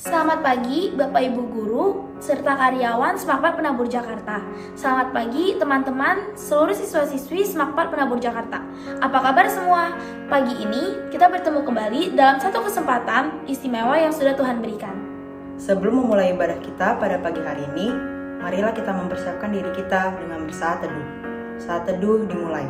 Selamat pagi Bapak Ibu Guru serta karyawan Semakpar Penabur Jakarta. Selamat pagi teman-teman seluruh siswa-siswi Semakpar Penabur Jakarta. Apa kabar semua? Pagi ini kita bertemu kembali dalam satu kesempatan istimewa yang sudah Tuhan berikan. Sebelum memulai ibadah kita pada pagi hari ini, marilah kita mempersiapkan diri kita dengan bersaat teduh. Saat teduh dimulai.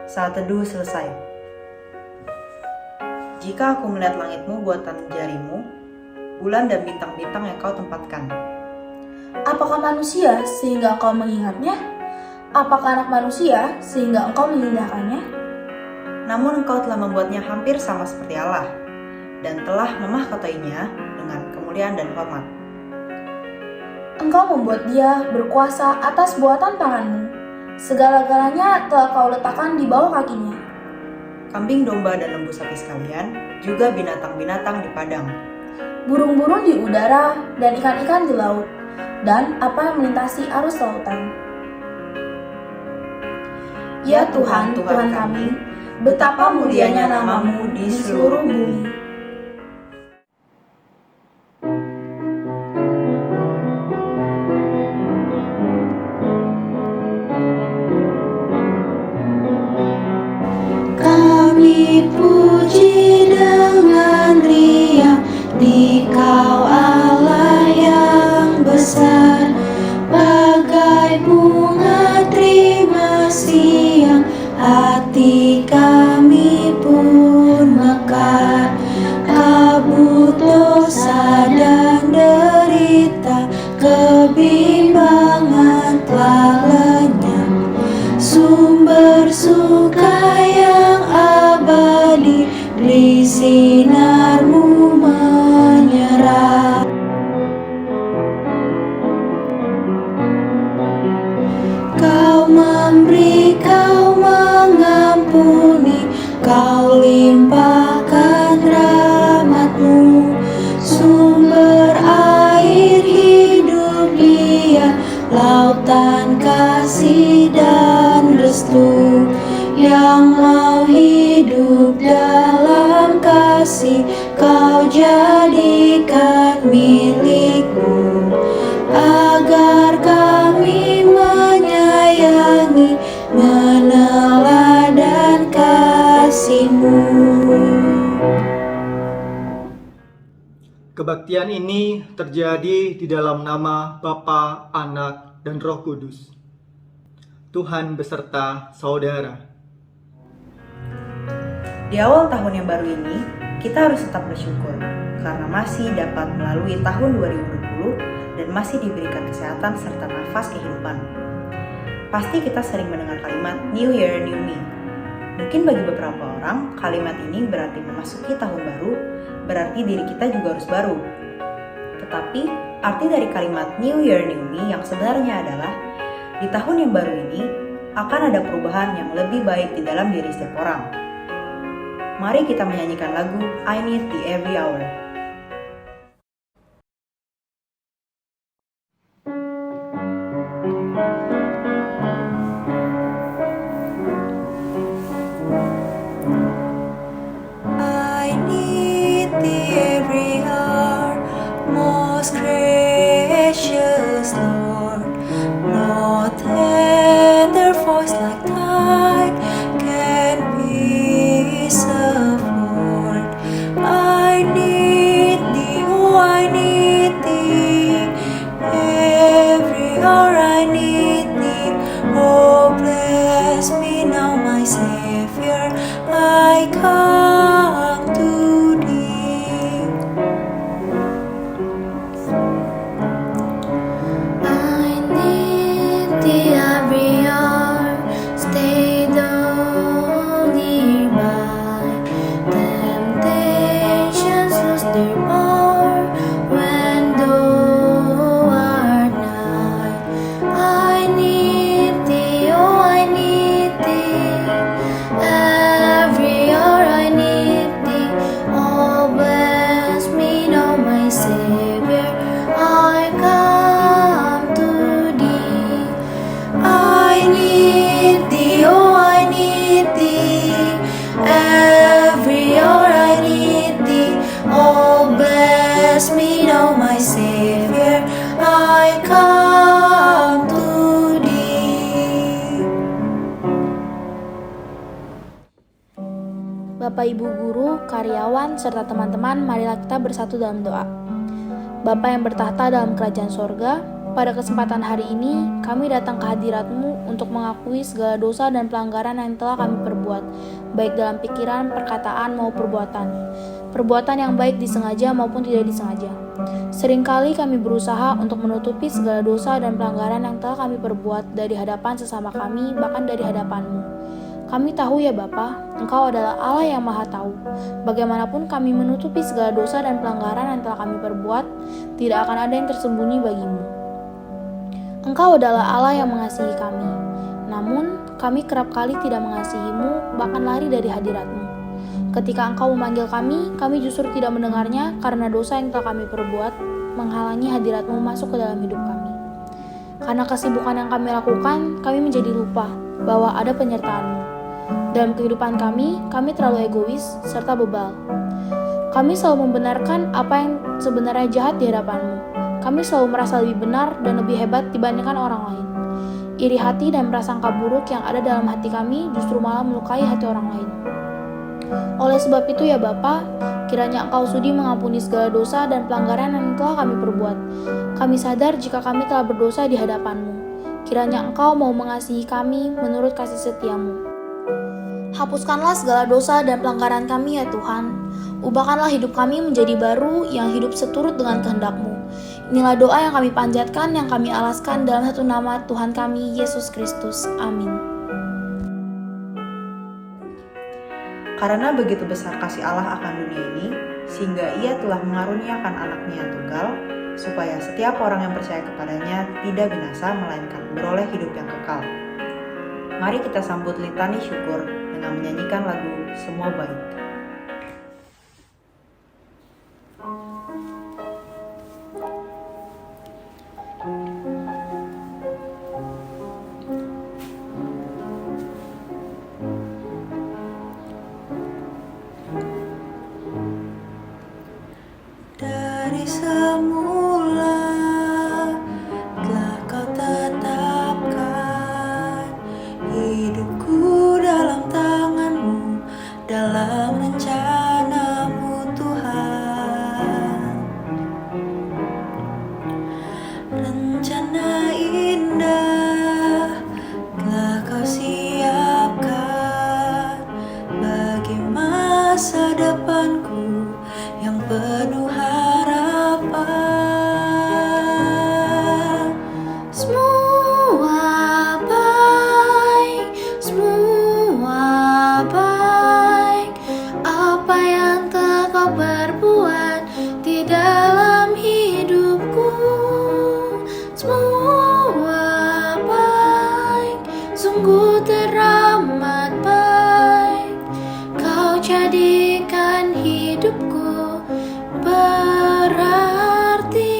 Saat teduh selesai. Jika aku melihat langitmu buatan jarimu, bulan dan bintang-bintang yang kau tempatkan. Apakah manusia sehingga engkau mengingatnya? Apakah anak manusia sehingga engkau mengindahkannya? Namun engkau telah membuatnya hampir sama seperti Allah, dan telah memahkotainya dengan kemuliaan dan hormat. Engkau membuat dia berkuasa atas buatan tanganmu. Segala-galanya telah kau letakkan di bawah kakinya. Kambing domba dan lembu sapi sekalian, juga binatang-binatang di padang. Burung-burung di udara dan ikan-ikan di laut, dan apa yang melintasi arus lautan. Ya Tuhan, Tuhan kami, betapa mulianya nama-Mu di seluruh bumi. Kami puji dengan riang Dikau Allah yang besar, bagai bunga terima siang, hati kami pun mekar. Kabut dosa dan derita, kebimbangan telah lenyap. Sumber suka yang abadi, di sinar-Mu menyerap. Kau memberi, Kau mengampuni, Kau limpahkan rahmat-Mu. Sumber air hidup Dia, lautan kasih dan restu. Yang mau hidup dalam kasih, Kau jadikan milik-Mu, agar kami menyayangi, meneladan kasih-Mu. Kebaktian ini terjadi di dalam nama Bapa, Anak, dan Roh Kudus. Tuhan beserta saudara. Di awal tahun yang baru ini, kita harus tetap bersyukur karena masih dapat melalui tahun 2020 dan masih diberikan kesehatan serta nafas kehidupan. Pasti kita sering mendengar kalimat New Year, New Me. Mungkin bagi beberapa orang, kalimat ini berarti memasuki tahun baru, berarti diri kita juga harus baru. Tetapi, arti dari kalimat New Year, New Me yang sebenarnya adalah di tahun yang baru ini akan ada perubahan yang lebih baik di dalam diri setiap orang. Mari kita menyanyikan lagu I Need Thee Every Hour. I need Thee every hour, most gracious Lord. No tender voice like Thine can peace afford. I need Thee, oh I need Thee, every hour I need Thee. Oh bless me now my Savior, I come to Thee. I need Thee every hour, stay down nearby. Temptations lose their power when thou art nigh. I Bapak Ibu guru, karyawan, serta teman-teman, marilah kita bersatu dalam doa. Bapa yang bertahta dalam kerajaan sorga, pada kesempatan hari ini kami datang ke hadirat-Mu untuk mengakui segala dosa dan pelanggaran yang telah kami perbuat, baik dalam pikiran, perkataan, maupun perbuatan. Perbuatan yang baik disengaja maupun tidak disengaja. Seringkali kami berusaha untuk menutupi segala dosa dan pelanggaran yang telah kami perbuat dari hadapan sesama kami, bahkan dari hadapan-Mu. Kami tahu ya Bapa, Engkau adalah Allah yang Maha Tahu. Bagaimanapun kami menutupi segala dosa dan pelanggaran yang telah kami perbuat, tidak akan ada yang tersembunyi bagimu. Engkau adalah Allah yang mengasihi kami. Namun, kami kerap kali tidak mengasihi-Mu, bahkan lari dari hadirat-Mu. Ketika Engkau memanggil kami justru tidak mendengarnya karena dosa yang telah kami perbuat menghalangi hadirat-Mu masuk ke dalam hidup kami. Karena kesibukan yang kami lakukan, kami menjadi lupa bahwa ada penyertaan-Mu. Dalam kehidupan kami terlalu egois serta bebal. Kami selalu membenarkan apa yang sebenarnya jahat di hadapan-Mu. Kami selalu merasa lebih benar dan lebih hebat dibandingkan orang lain. Iri hati dan prasangka buruk yang ada dalam hati kami justru malah melukai hati orang lain. Oleh sebab itu ya Bapa, kiranya Engkau sudi mengampuni segala dosa dan pelanggaran yang telah kami perbuat. Kami sadar jika kami telah berdosa di hadapan-Mu. Kiranya Engkau mau mengasihi kami menurut kasih setia-Mu. Hapuskanlah segala dosa dan pelanggaran kami ya Tuhan. Ubahkanlah hidup kami menjadi baru yang hidup seturut dengan kehendak-Mu. Inilah doa yang kami panjatkan, yang kami alaskan dalam satu nama Tuhan kami, Yesus Kristus. Amin. Karena begitu besar kasih Allah akan dunia ini, sehingga Ia telah mengaruniakan anaknya yang tunggal, supaya setiap orang yang percaya kepadanya tidak binasa, melainkan beroleh hidup yang kekal. Mari kita sambut litani syukur dengan menyanyikan lagu Semua Baik. Dari semula telah Kau tetapkan hidupku dalam tangan-Mu, dalam rencana-Mu Tuhan. Rencana indah telah Kau siapkan bagi masa depanku yang penuh harapan. Semua baik, semua baik. Apa yang telah Kau perbuat di dalam hidupku, semua baik, sungguh teramat baik. Kau jadikan hidupku berarti.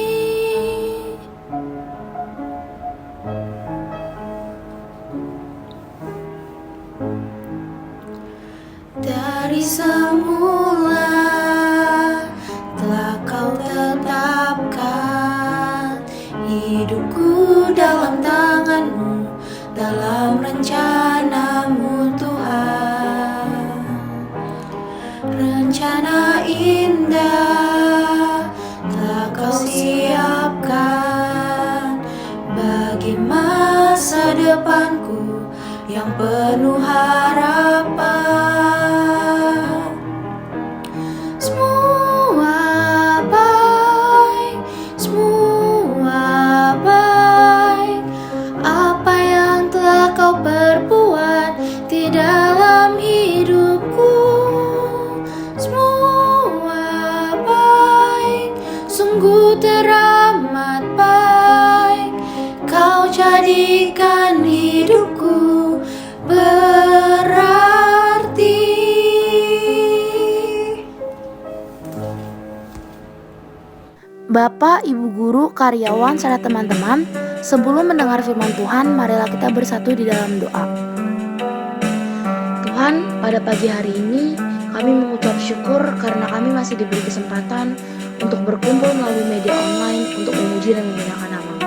Dari semula telah Kau tetapkan hidupku dalam tangan-Mu, dalam rencana-Mu Tuhan. Rencana indah telah Kau siapkan bagi masa depanku yang penuh harapan. Semua baik, semua baik. Apa yang telah Kau perbuat di dalam hidupku, semua baik, sungguh teramat baik. Kau jadikan hidupku berarti. Bapak, Ibu guru, karyawan, serta teman-teman, sebelum mendengar firman Tuhan, marilah kita bersatu di dalam doa. Tuhan, pada pagi hari ini kami mengucap syukur karena kami masih diberi kesempatan untuk berkumpul melalui media online untuk memuji dan memuliakan nama-Mu.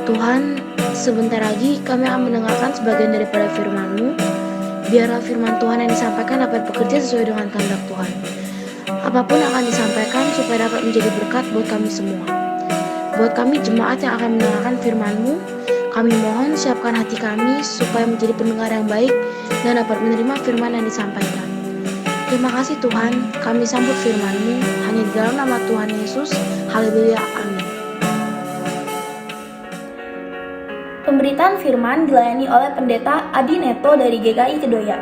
Tuhan, sebentar lagi kami akan mendengarkan sebagian daripada firman-Mu. Biarlah firman Tuhan yang disampaikan dapat bekerja sesuai dengan kehendak Tuhan. Apapun yang akan disampaikan supaya dapat menjadi berkat buat kami semua. Buat kami jemaat yang akan mendengarkan firman-Mu, kami mohon siapkan hati kami supaya menjadi pendengar yang baik dan dapat menerima firman yang disampaikan. Terima kasih Tuhan, kami sambut firman-Mu hanya di dalam nama Tuhan Yesus. Haleluya, amin. Pemberitaan firman dilayani oleh Pendeta Adi Neto dari GKI Kedoya.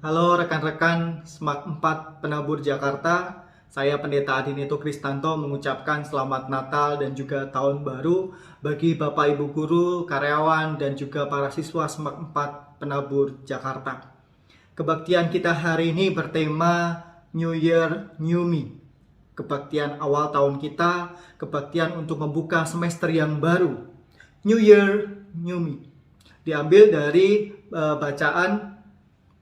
Halo rekan-rekan SMAK 4 Penabur Jakarta. Saya Pendeta Adi Neto Kristanto mengucapkan selamat Natal dan juga Tahun Baru bagi Bapak Ibu Guru, karyawan, dan juga para siswa SMAK 4 Penabur Jakarta. Kebaktian kita hari ini bertema New Year, New Me. Kebaktian awal tahun kita, kebaktian untuk membuka semester yang baru. New Year, New Me. Diambil dari bacaan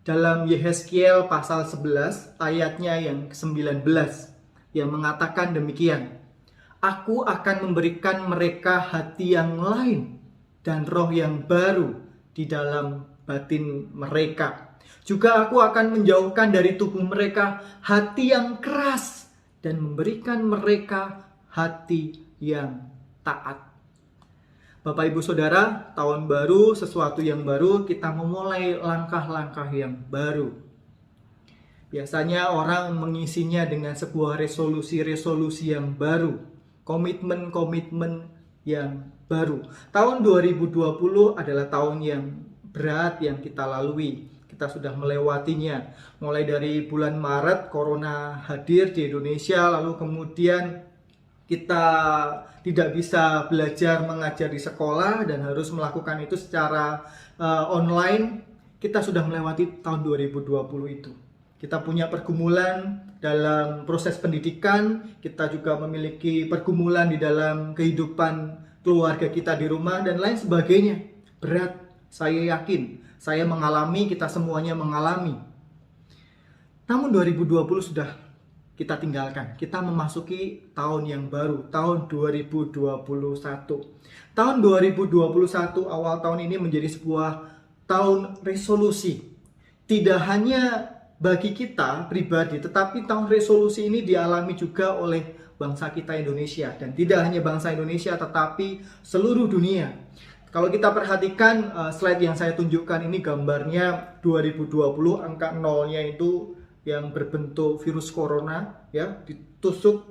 dalam Yehezkiel pasal 11 ayatnya yang ke-19 yang mengatakan demikian. Aku akan memberikan mereka hati yang lain dan roh yang baru di dalam batin mereka. Juga aku akan menjauhkan dari tubuh mereka hati yang keras dan memberikan mereka hati yang taat. Bapak Ibu Saudara, tahun baru, sesuatu yang baru, kita memulai langkah-langkah yang baru. Biasanya orang mengisinya dengan sebuah resolusi-resolusi yang baru, komitmen-komitmen yang baru. Tahun 2020 adalah tahun yang berat yang kita lalui. Kita sudah melewatinya. Mulai dari bulan Maret, Corona hadir di Indonesia, lalu kemudian kita tidak bisa belajar mengajar di sekolah dan harus melakukan itu secara online. Kita sudah melewati tahun 2020 itu. Kita punya pergumulan dalam proses pendidikan, kita juga memiliki pergumulan di dalam kehidupan keluarga kita di rumah dan lain sebagainya. Berat, saya yakin. Saya mengalami, kita semuanya mengalami. Namun 2020 sudah kita tinggalkan. Kita memasuki tahun yang baru, tahun 2021. Tahun 2021 awal tahun ini menjadi sebuah tahun resolusi. Tidak hanya bagi kita pribadi, tetapi tahun resolusi ini dialami juga oleh bangsa kita Indonesia. Dan tidak hanya bangsa Indonesia, tetapi seluruh dunia. Kalau kita perhatikan slide yang saya tunjukkan ini gambarnya 2020, angka nolnya itu yang berbentuk virus corona ya, ditusuk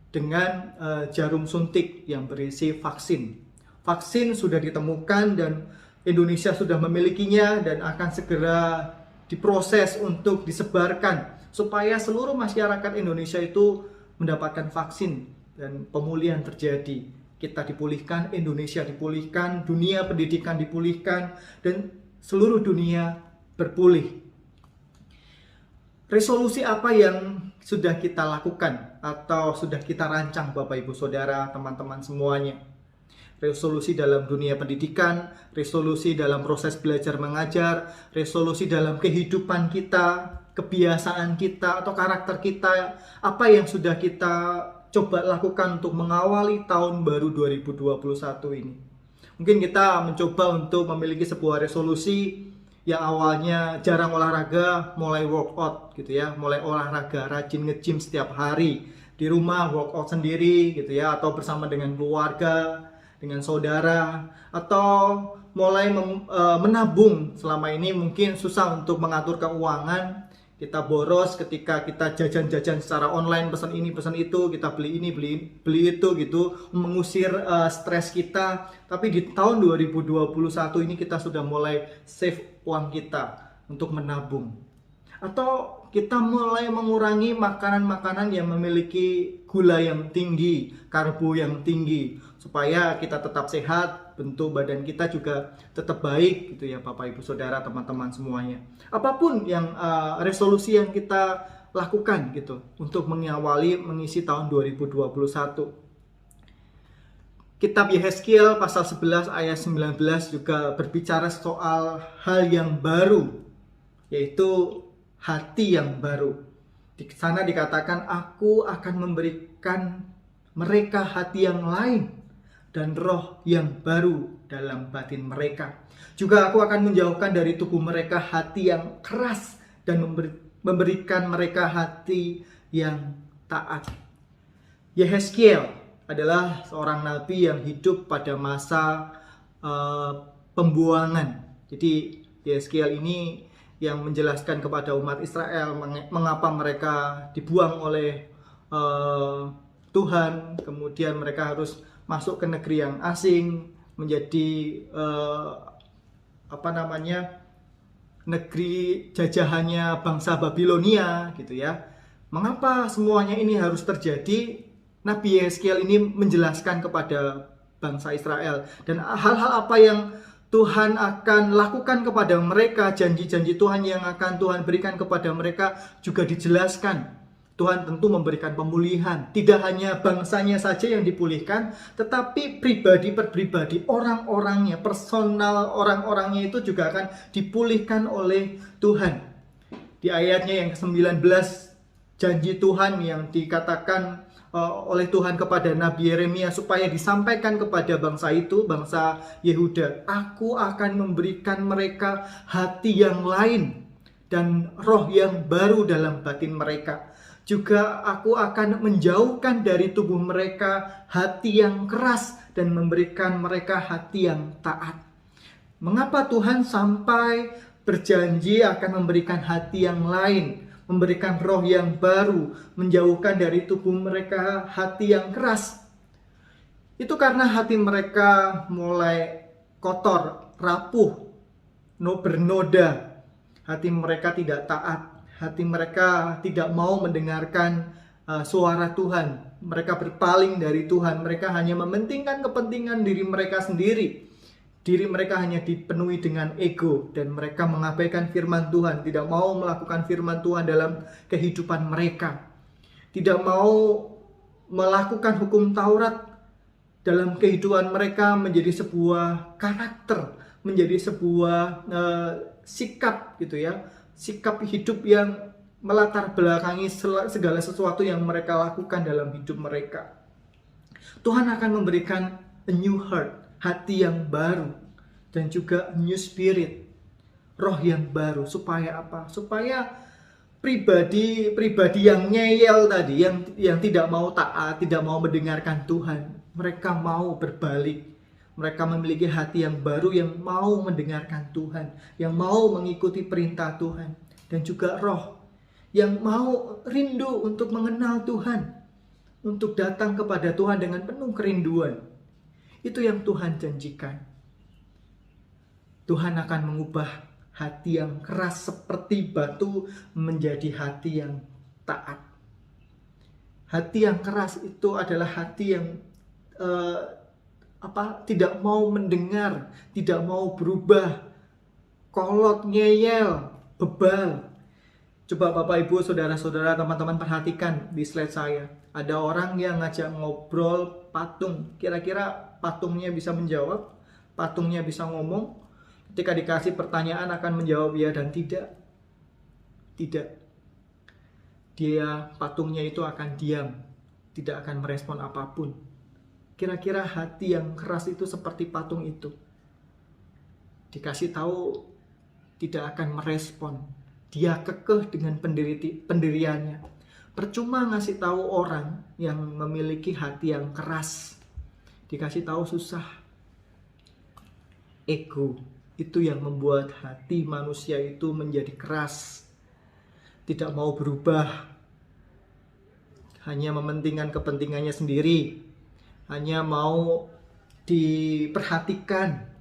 dengan jarum suntik yang berisi vaksin. Vaksin sudah ditemukan dan Indonesia sudah memilikinya dan akan segera diproses untuk disebarkan supaya seluruh masyarakat Indonesia itu mendapatkan vaksin dan pemulihan terjadi. Kita dipulihkan, Indonesia dipulihkan, dunia pendidikan dipulihkan, dan seluruh dunia berpulih. Resolusi apa yang sudah kita lakukan atau sudah kita rancang Bapak Ibu Saudara, teman-teman semuanya? Resolusi dalam dunia pendidikan, resolusi dalam proses belajar mengajar, resolusi dalam kehidupan kita, kebiasaan kita atau karakter kita, apa yang sudah kita coba lakukan untuk mengawali tahun baru 2021 ini. Mungkin kita mencoba untuk memiliki sebuah resolusi yang awalnya jarang olahraga, mulai workout gitu ya, mulai olahraga, rajin nge-gym setiap hari, di rumah workout sendiri gitu ya, atau bersama dengan keluarga, dengan saudara, atau mulai menabung. Selama ini mungkin susah untuk mengatur keuangan, kita boros ketika kita jajan-jajan secara online, pesan ini, pesan itu, kita beli ini, beli itu gitu, mengusir stres kita. Tapi di tahun 2021 ini kita sudah mulai save uang kita untuk menabung. Atau kita mulai mengurangi makanan-makanan yang memiliki gula yang tinggi, karbo yang tinggi, supaya kita tetap sehat, bentuk badan kita juga tetap baik gitu ya Bapak Ibu Saudara, teman-teman semuanya. Apapun yang resolusi yang kita lakukan gitu untuk mengisi tahun 2021. Kitab Yehezkiel pasal 11 ayat 19 juga berbicara soal hal yang baru, yaitu hati yang baru. Di sana dikatakan, aku akan memberikan mereka hati yang lain dan roh yang baru dalam batin mereka. Juga aku akan menjauhkan dari tubuh mereka hati yang keras dan memberikan mereka hati yang taat. Yehezkiel adalah seorang nabi yang hidup pada masa pembuangan. Jadi Yehezkiel ini yang menjelaskan kepada umat Israel mengapa mereka dibuang oleh Tuhan, kemudian mereka harus masuk ke negeri yang asing, menjadi negeri jajahannya bangsa Babilonia gitu ya. Mengapa semuanya ini harus terjadi? Nabi Yehezkiel ini menjelaskan kepada bangsa Israel dan hal-hal apa yang Tuhan akan lakukan kepada mereka, janji-janji Tuhan yang akan Tuhan berikan kepada mereka juga dijelaskan. Tuhan tentu memberikan pemulihan, tidak hanya bangsanya saja yang dipulihkan, tetapi pribadi per pribadi, orang-orangnya, personal orang-orangnya itu juga akan dipulihkan oleh Tuhan. Di ayatnya yang ke-19, janji Tuhan yang dikatakan oleh Tuhan kepada Nabi Yeremia supaya disampaikan kepada bangsa itu, bangsa Yehuda. Aku akan memberikan mereka hati yang lain dan roh yang baru dalam batin mereka. Juga aku akan menjauhkan dari tubuh mereka hati yang keras dan memberikan mereka hati yang taat. Mengapa Tuhan sampai berjanji akan memberikan hati yang lain, memberikan roh yang baru, menjauhkan dari tubuh mereka hati yang keras? Itu karena hati mereka mulai kotor, rapuh, bernoda. Hati mereka tidak taat. Hati mereka tidak mau mendengarkan suara Tuhan. Mereka berpaling dari Tuhan. Mereka hanya mementingkan kepentingan diri mereka sendiri. Diri mereka hanya dipenuhi dengan ego. Dan mereka mengabaikan firman Tuhan. Tidak mau melakukan firman Tuhan dalam kehidupan mereka. Tidak mau melakukan hukum Taurat dalam kehidupan mereka menjadi sebuah karakter. Menjadi sebuah sikap gitu ya. Sikap hidup yang melatar belakangi segala sesuatu yang mereka lakukan dalam hidup mereka. Tuhan akan memberikan a new heart, hati yang baru, dan juga new spirit, roh yang baru. Supaya apa? Supaya pribadi yang ngeyel tadi, yang tidak mau taat, tidak mau mendengarkan Tuhan, mereka mau berbalik. Mereka memiliki hati yang baru yang mau mendengarkan Tuhan, yang mau mengikuti perintah Tuhan, dan juga roh yang mau rindu untuk mengenal Tuhan, untuk datang kepada Tuhan dengan penuh kerinduan. Itu yang Tuhan janjikan. Tuhan akan mengubah hati yang keras seperti batu menjadi hati yang taat. Hati yang keras itu adalah hati yang tidak mau mendengar, tidak mau berubah, kolot, ngeyel, bebal. Coba Bapak Ibu, saudara-saudara, teman-teman perhatikan di slide saya. Ada orang yang ngajak ngobrol patung. Kira-kira patungnya bisa menjawab? Patungnya bisa ngomong? Ketika dikasih pertanyaan akan menjawab ya dan tidak? Tidak. Patungnya itu akan diam, tidak akan merespon apapun. Kira-kira hati yang keras itu seperti patung itu. Dikasih tahu tidak akan merespon. Dia kekeh dengan pendiriannya. Percuma ngasih tahu orang yang memiliki hati yang keras. Dikasih tahu susah. Ego itu yang membuat hati manusia itu menjadi keras. Tidak mau berubah. Hanya mementingkan kepentingannya sendiri. Hanya mau diperhatikan,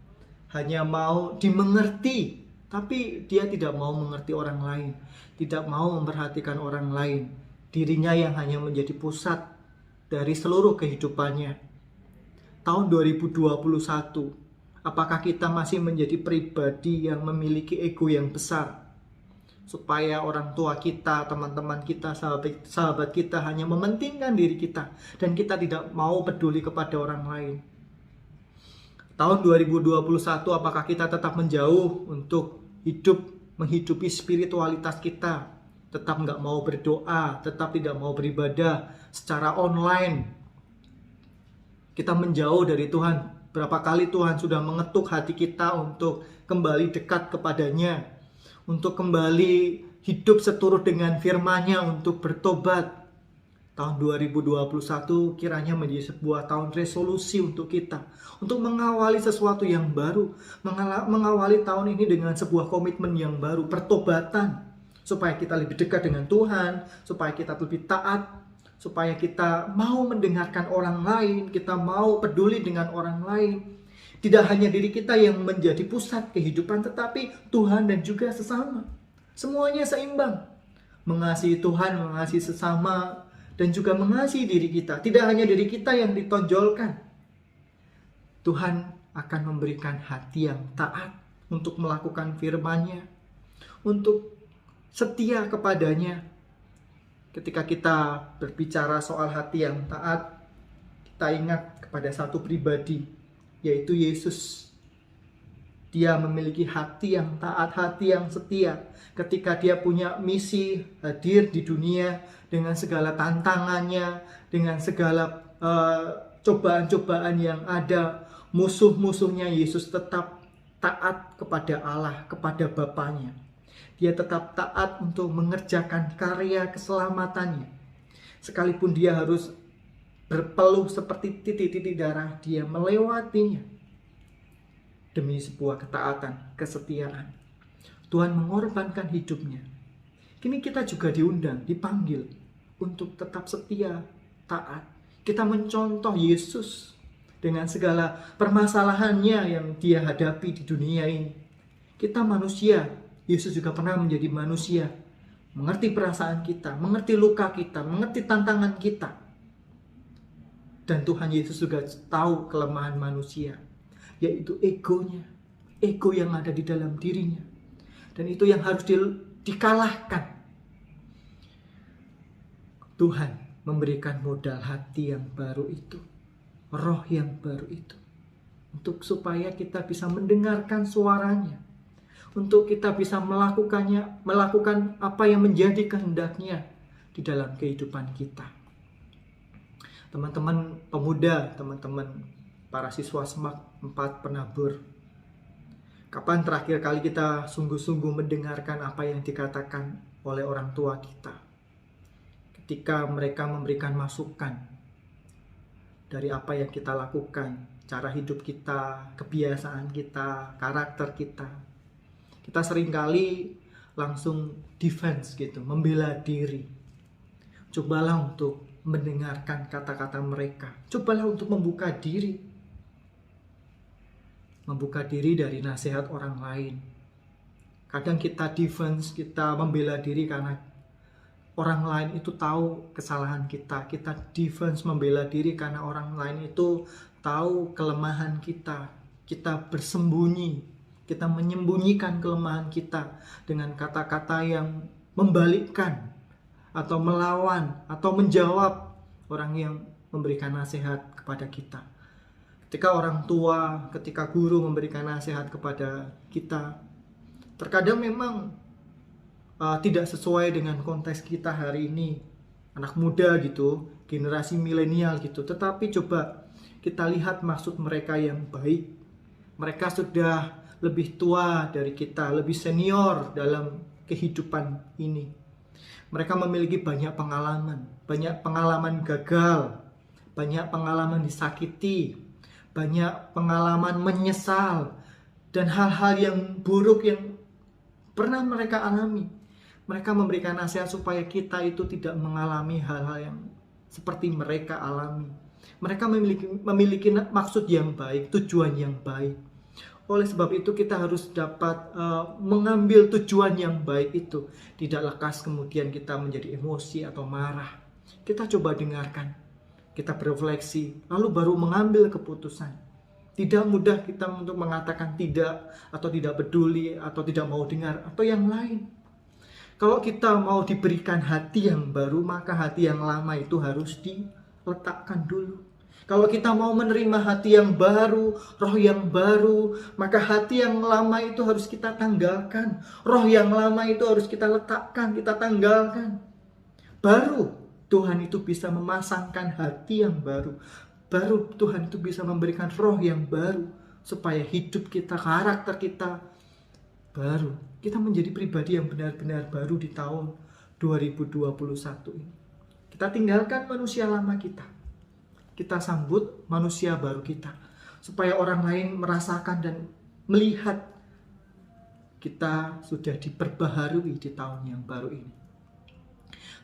hanya mau dimengerti, tapi dia tidak mau mengerti orang lain, tidak mau memperhatikan orang lain. Dirinya yang hanya menjadi pusat dari seluruh kehidupannya. Tahun 2021, apakah kita masih menjadi pribadi yang memiliki ego yang besar? Supaya orang tua kita, teman-teman kita, sahabat kita hanya mementingkan diri kita. Dan kita tidak mau peduli kepada orang lain. Tahun 2021 apakah kita tetap menjauh untuk menghidupi spiritualitas kita? Tetap nggak mau berdoa, tetap tidak mau beribadah secara online. kita menjauh dari Tuhan. Berapa kali Tuhan sudah mengetuk hati kita untuk kembali dekat kepadanya, untuk kembali hidup seturut dengan firman-Nya, untuk bertobat. Tahun 2021 kiranya menjadi sebuah tahun resolusi untuk kita, untuk mengawali sesuatu yang baru, mengawali tahun ini dengan sebuah komitmen yang baru, pertobatan, supaya kita lebih dekat dengan Tuhan, supaya kita lebih taat, supaya kita mau mendengarkan orang lain, kita mau peduli dengan orang lain. Tidak hanya diri kita yang menjadi pusat kehidupan, tetapi Tuhan dan juga sesama. Semuanya seimbang. Mengasihi Tuhan, mengasihi sesama, dan juga mengasihi diri kita. Tidak hanya diri kita yang ditonjolkan. Tuhan akan memberikan hati yang taat untuk melakukan firman-Nya, untuk setia kepadanya. Ketika kita berbicara soal hati yang taat, kita ingat kepada satu pribadi, yaitu Yesus. Dia memiliki hati yang taat, hati yang setia. Ketika dia punya misi hadir di dunia dengan segala tantangannya, dengan segala cobaan-cobaan yang ada, musuh-musuhnya, Yesus tetap taat kepada Allah, kepada Bapanya. Dia tetap taat untuk mengerjakan karya keselamatannya. Sekalipun dia harus berpeluh seperti titik-titik darah, dia melewatinya demi sebuah ketaatan, kesetiaan. Tuhan mengorbankan hidupnya. Kini kita juga diundang, dipanggil untuk tetap setia, taat. Kita mencontoh Yesus dengan segala permasalahannya yang dia hadapi di dunia ini. Kita manusia, Yesus juga pernah menjadi manusia, mengerti perasaan kita, mengerti luka kita, mengerti tantangan kita. Dan Tuhan Yesus juga tahu kelemahan manusia, yaitu egonya, ego yang ada di dalam dirinya. Dan itu yang harus dikalahkan. Tuhan memberikan modal hati yang baru itu, roh yang baru itu, untuk supaya kita bisa mendengarkan suaranya, untuk kita bisa melakukan apa yang menjadi kehendaknya di dalam kehidupan kita. Teman-teman pemuda, teman-teman para siswa SMAK 4 Penabur, kapan terakhir kali kita sungguh-sungguh mendengarkan apa yang dikatakan oleh orang tua kita? Ketika mereka memberikan masukan dari apa yang kita lakukan, cara hidup kita, kebiasaan kita, karakter kita. Kita seringkali langsung defense gitu, membela diri. Cobalah untuk mendengarkan kata-kata mereka. Cobalah untuk membuka diri. Membuka diri dari nasihat orang lain. Kadang kita defense, kita membela diri karena orang lain itu tahu kesalahan kita. Kita defense, membela diri karena orang lain itu tahu kelemahan kita. Kita bersembunyi. Kita menyembunyikan kelemahan kita dengan kata-kata yang membalikkan atau melawan atau menjawab orang yang memberikan nasihat kepada kita. Ketika orang tua, ketika guru memberikan nasihat kepada kita, terkadang memang tidak sesuai dengan konteks kita hari ini, anak muda gitu, generasi milenial gitu. Tetapi coba kita lihat maksud mereka yang baik. Mereka sudah lebih tua dari kita, lebih senior dalam kehidupan ini. Mereka memiliki banyak pengalaman gagal, banyak pengalaman disakiti, banyak pengalaman menyesal, dan hal-hal yang buruk yang pernah mereka alami. Mereka memberikan nasihat supaya kita itu tidak mengalami hal-hal yang seperti mereka alami. Mereka memiliki maksud yang baik, tujuan yang baik. Oleh sebab itu kita harus dapat mengambil tujuan yang baik itu. Tidak lekas kemudian kita menjadi emosi atau marah. Kita coba dengarkan, kita berefleksi, lalu baru mengambil keputusan. Tidak mudah kita untuk mengatakan tidak, atau tidak peduli, atau tidak mau dengar, atau yang lain. Kalau kita mau diberikan hati yang baru, maka hati yang lama itu harus diletakkan dulu. Kalau kita mau menerima hati yang baru, roh yang baru, maka hati yang lama itu harus kita tanggalkan. Roh yang lama itu harus kita letakkan, kita tanggalkan. Baru Tuhan itu bisa memasangkan hati yang baru. baru Tuhan itu bisa memberikan roh yang baru, supaya hidup kita, karakter kita baru. Kita menjadi pribadi yang benar-benar baru di tahun 2021 ini. Kita tinggalkan manusia lama kita. Kita sambut manusia baru kita. Supaya orang lain merasakan dan melihat kita sudah diperbaharui di tahun yang baru ini.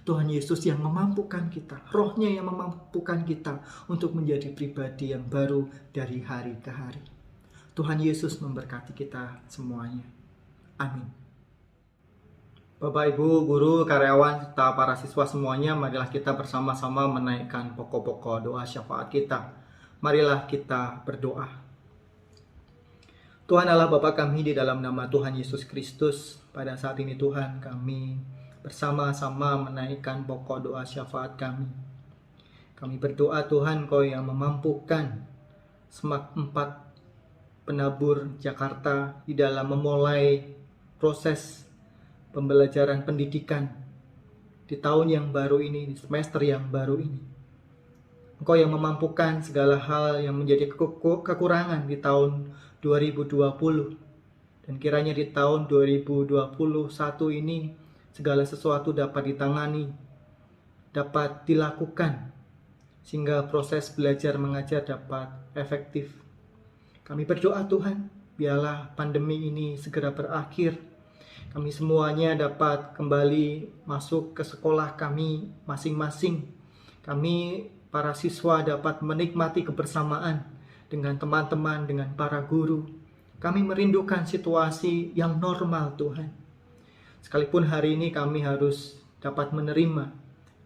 Tuhan Yesus yang memampukan kita, rohnya yang memampukan kita untuk menjadi pribadi yang baru dari hari ke hari. Tuhan Yesus memberkati kita semuanya. Amin. Bapak, Ibu, guru, karyawan, serta para siswa semuanya, marilah kita bersama-sama menaikkan pokok-pokok doa syafaat kita. Marilah kita berdoa. Tuhan Allah Bapa kami, di dalam nama Tuhan Yesus Kristus, pada saat ini Tuhan, kami bersama-sama menaikkan pokok doa syafaat kami. Kami berdoa Tuhan, Kau yang memampukan SMAK 4 Penabur Jakarta di dalam memulai proses pembelajaran pendidikan di tahun yang baru ini, di semester yang baru ini. Engkau yang memampukan segala hal yang menjadi kekurangan di tahun 2020. Dan kiranya di tahun 2021 ini segala sesuatu dapat ditangani, dapat dilakukan, sehingga proses belajar mengajar dapat efektif. Kami berdoa Tuhan, biarlah pandemi ini segera berakhir. Kami semuanya dapat kembali masuk ke sekolah kami masing-masing. Kami para siswa dapat menikmati kebersamaan dengan teman-teman, dengan para guru. Kami merindukan situasi yang normal Tuhan. Sekalipun hari ini kami harus dapat menerima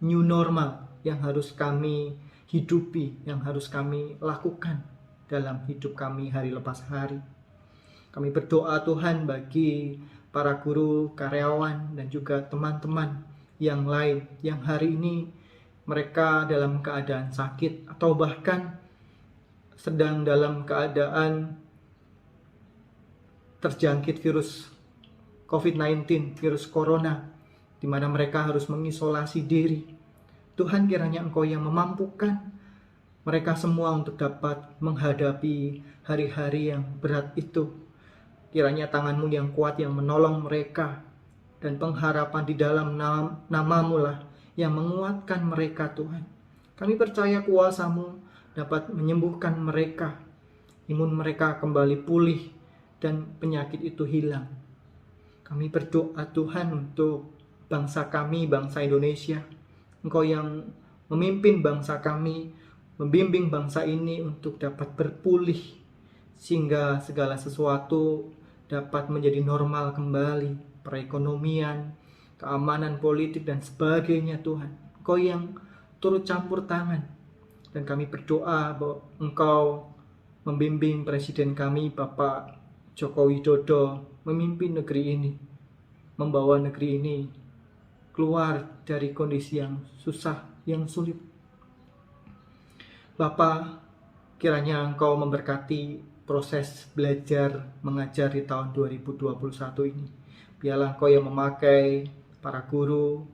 new normal yang harus kami hidupi, yang harus kami lakukan dalam hidup kami hari lepas hari. Kami berdoa Tuhan bagi para guru, karyawan, dan juga teman-teman yang lain yang hari ini mereka dalam keadaan sakit atau bahkan sedang dalam keadaan terjangkit virus COVID-19, virus corona, di mana mereka harus mengisolasi diri. Tuhan, kiranya Engkau yang memampukan mereka semua untuk dapat menghadapi hari-hari yang berat itu. Kiranya tangan-Mu yang kuat yang menolong mereka, dan pengharapan di dalam nama-Mu lah yang menguatkan mereka Tuhan. Kami percaya kuasa-Mu dapat menyembuhkan mereka, imun mereka kembali pulih, dan penyakit itu hilang. Kami berdoa Tuhan untuk bangsa kami, bangsa Indonesia. Engkau yang memimpin bangsa kami, membimbing bangsa ini untuk dapat berpulih, sehingga segala sesuatu dapat menjadi normal kembali, perekonomian, keamanan politik, dan sebagainya Tuhan. Engkau yang turut campur tangan. Dan kami berdoa bahwa Engkau membimbing Presiden kami, Bapak Joko Widodo, memimpin negeri ini, membawa negeri ini keluar dari kondisi yang susah, yang sulit. Bapak, kiranya Engkau memberkati proses belajar mengajar di tahun 2021 ini. Biarlah Engkau yang memakai para guru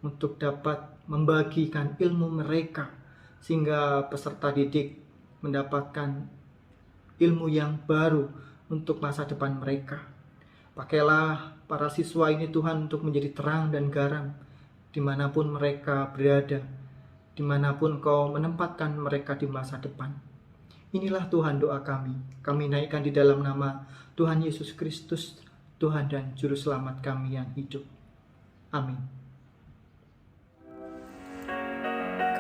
untuk dapat membagikan ilmu mereka, sehingga peserta didik mendapatkan ilmu yang baru untuk masa depan mereka. Pakailah para siswa ini Tuhan untuk menjadi terang dan garam dimanapun mereka berada, dimanapun Kau menempatkan mereka di masa depan. Inilah Tuhan doa kami. Kami naikkan di dalam nama Tuhan Yesus Kristus, Tuhan dan Juru Selamat kami yang hidup. Amin.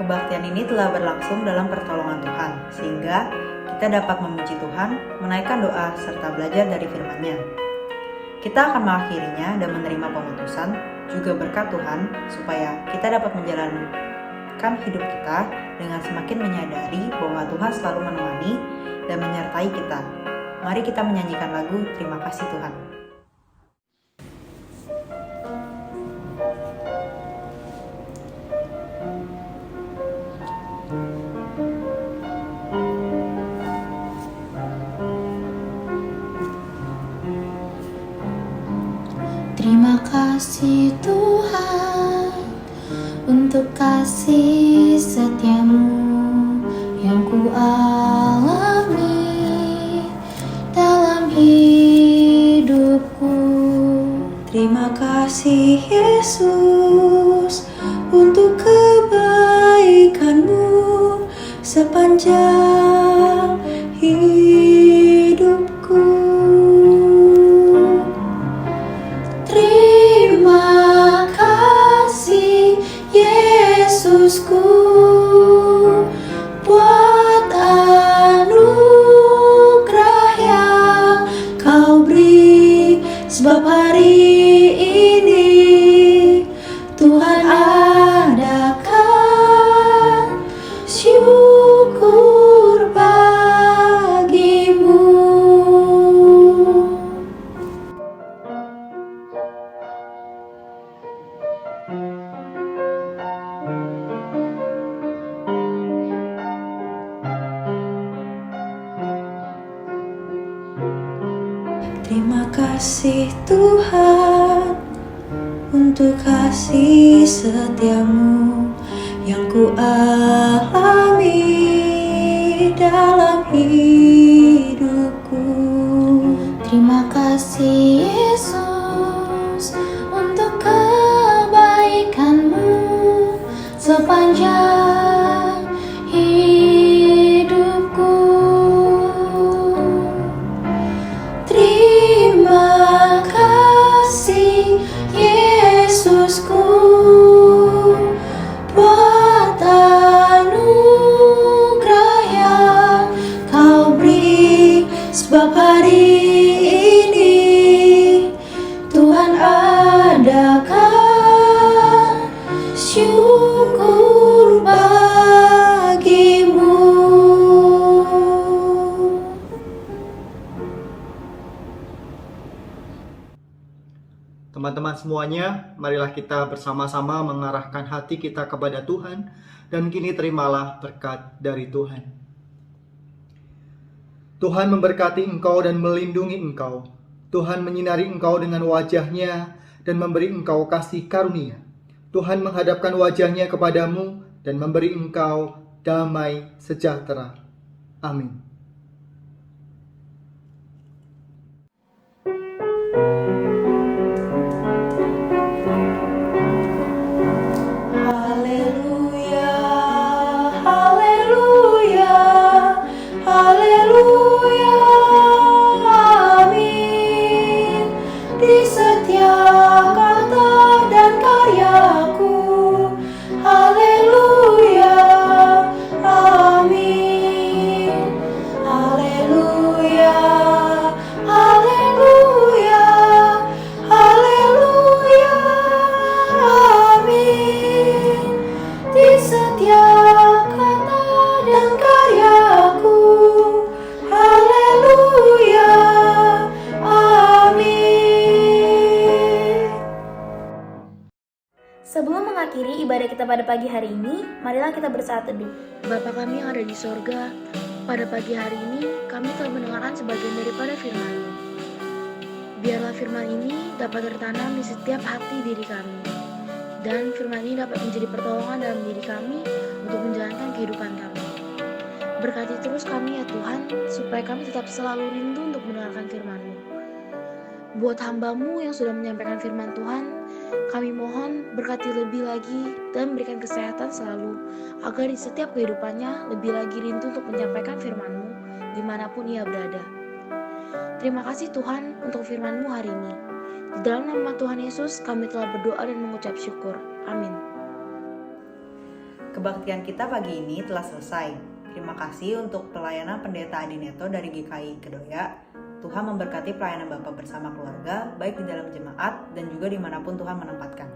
Kebaktian ini telah berlangsung dalam pertolongan Tuhan, sehingga kita dapat memuji Tuhan, menaikkan doa, serta belajar dari firman-Nya. Kita akan mengakhirinya dan menerima pemutusan, juga berkat Tuhan, supaya kita dapat menjalankan hidup kita dengan semakin menyadari bahwa Tuhan selalu menemani dan menyertai kita. Mari kita menyanyikan lagu Terima Kasih Tuhan. Terima kasih Tuhan untuk kasih setiamu yang ku kasih Yesus untuk kebaikan-Mu sepanjang hidupku. Terima kasih Yesusku buat anugerah yang Kau beri, sebab hari ini Tuhan adakan syukur bagimu. Terima kasih Tuhan untuk kasih setia-Mu yang ku alami dalam hidupku. Terima kasih Yesus untuk kebaikan-Mu sepanjang hidupku. Terima kasih Yesusku buat anugerah yang Kau beri, sebab hari ini Tuhan adakan syukur bagimu. Teman-teman semuanya, marilah kita bersama-sama mengarahkan hati kita kepada Tuhan dan kini terimalah berkat dari Tuhan. Tuhan memberkati engkau dan melindungi engkau. Tuhan menyinari engkau dengan wajah-Nya dan memberi engkau kasih karunia. Tuhan menghadapkan wajah-Nya kepadamu dan memberi engkau damai sejahtera. Amin. Haleluya, haleluya, haleluya, amin. Di setiap kata dan karyaku, haleluya, amin. Haleluya, haleluya, haleluya, amin. Di setiap kata dan karyaku, haleluya, amin. Sebelum mengakhiri ibadah kita pada pagi hari ini, marilah kita bersaat teduh. Bapa kami yang ada di sorga, pada pagi hari ini kami telah mendengarkan sebagian daripada firman-Mu. Biarlah firman ini dapat tertanam di setiap hati diri kami, dan firman ini dapat menjadi pertolongan dalam diri kami untuk menjalankan kehidupan kami. Berkati terus kami ya Tuhan, supaya kami tetap selalu rindu untuk mendengarkan firman-Mu. Buat hamba-Mu yang sudah menyampaikan firman Tuhan, kami mohon berkati lebih lagi dan berikan kesehatan selalu, agar di setiap kehidupannya lebih lagi rindu untuk menyampaikan firman-Mu dimanapun ia berada. Terima kasih Tuhan untuk firman-Mu hari ini. Di dalam nama Tuhan Yesus kami telah berdoa dan mengucap syukur. Amin. Kebaktian kita pagi ini telah selesai. Terima kasih untuk pelayanan Pendeta Adi Neto dari GKI Kedoya. Tuhan memberkati pelayanan Bapak bersama keluarga, baik di dalam jemaat dan juga dimanapun Tuhan menempatkan.